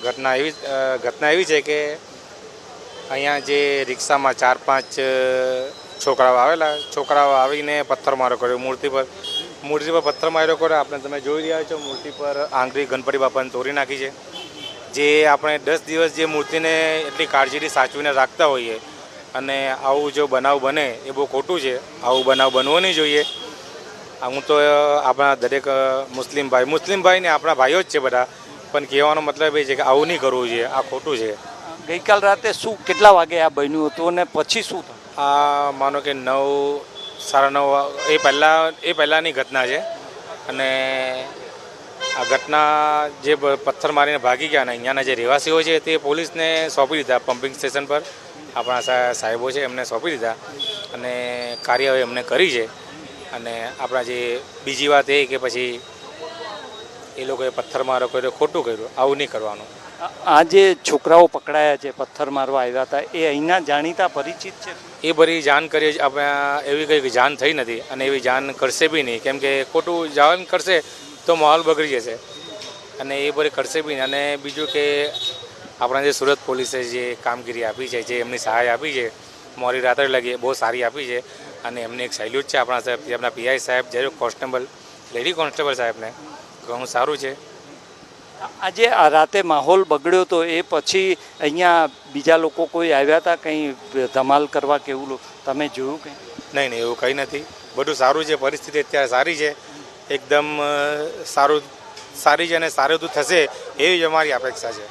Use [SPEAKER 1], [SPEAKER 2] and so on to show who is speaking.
[SPEAKER 1] ઘટના એવી છે કે અહીંયા જે રિક્ષામાં 4-5 છોકરાઓ આવીને પથ્થરમારો કર્યો મૂર્તિ પર પથ્થરમારો કર્યો. આપણે તમે જોઈ રહ્યા છો મૂર્તિ પર આંગળી ગણપતિ બાપાને તોડી નાખી છે. જે આપણે 10 દિવસ જે મૂર્તિને એટલી કાળજીથી સાચવીને રાખતા હોઈએ અને આવું જો બનાવ બને એ બહુ ખોટું છે. આવું બનાવ બનવો નહીં જોઈએ. હું તો આપણા દરેક મુસ્લિમ ભાઈને આપણા ભાઈઓ જ છે બધા, પણ કહેવાનો મતલબ એ છે કે આવું નહીં કરવું જોઈએ, આ ખોટું છે.
[SPEAKER 2] ગઈકાલ રાતે કેટલા વાગે આ બન્યું હતું અને પછી શું થયું?
[SPEAKER 1] આ માનો કે 9-9:30 એ પહેલાંની ઘટના છે. અને આ ઘટના જે પથ્થર મારીને ભાગી ગયા ને અહીંયાના જે રહેવાસીઓ છે તે પોલીસને સોંપી દીધા. પમ્પિંગ સ્ટેશન પર આપણા સાહેબો છે એમને સોંપી દીધા અને કાર્યવાહી એમને કરી છે. અને આપણા જે બીજી વાત એ કે પછી એ લોકોએ પથ્થરમારો કર્યો, ખોટું કર્યું, આવું નહીં કરવાનું.
[SPEAKER 2] આ જે છોકરાઓ પકડાયા છે, પથ્થર મારવા આવ્યા હતા, એ અહીંના જાણીતા પરિચિત છે?
[SPEAKER 1] એ બધી જાણ કરીએ જ. આપણે એવી કંઈ જાણ થઈ નથી અને એવી જાણ કરશે બી નહીં, કેમ કે ખોટું જાણ કરશે તો માહોલ બગડી જશે અને એ બધી કરશે બી નહીં. અને બીજું કે આપણા જે સુરત પોલીસે જે કામગીરી આપી છે, જે એમની સહાય આપી છે મોડી રાત્રે લગી, બહુ સારી આપી છે. અને એમને એક સેલ્યુટ છે આપણા પીઆઈ સાહેબ, જ્યારે કોન્સ્ટેબલ લેડી કોન્સ્ટેબલ સાહેબને ઘણું સારું છે.
[SPEAKER 2] આજે આ રાતે માહોલ બગડ્યો તો એ પછી અહીંયા બીજા લોકો કોઈ આવ્યા હતા કંઈ ધમાલ કરવા કે એવું તમે જોયું કંઈ?
[SPEAKER 1] નહીં, એવું કંઈ નથી. બધું સારું છે. પરિસ્થિતિ અત્યારે સારી છે, એકદમ સારી છે અને સારું થશે એવી જ અમારી અપેક્ષા છે.